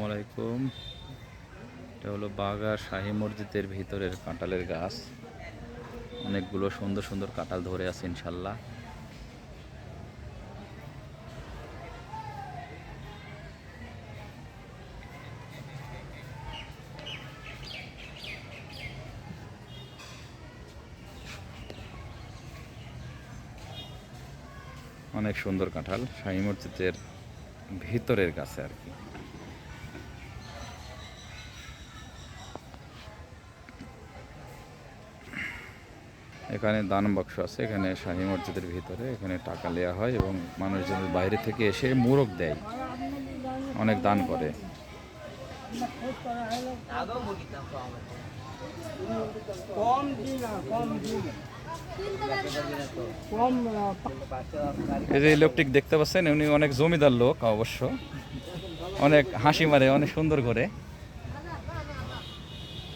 আলাইকুম। এটা হলো বাগা শাহী মসজিদের ভিতরের কাঁঠালের গাছ। অনেকগুলো সুন্দর সুন্দর কাঁঠাল ধরে আছে ইনশাল্লাহ। অনেক সুন্দর কাঁঠাল, শাহী মসজিদের ভিতরের গাছে আর কি। এখানে দান বাক্স আছে, এখানে শাহী মসজিদের ভিতরে এখানে টাকা নেওয়া হয় এবং মানুষজন বাইরে থেকে এসে মোরগ দেয়, অনেক দান করে। এই যে লোকটি দেখতে পাচ্ছেন, উনি অনেক জমিদার লোক, অবশ্য অনেক হাসি মারে, অনেক সুন্দর করে।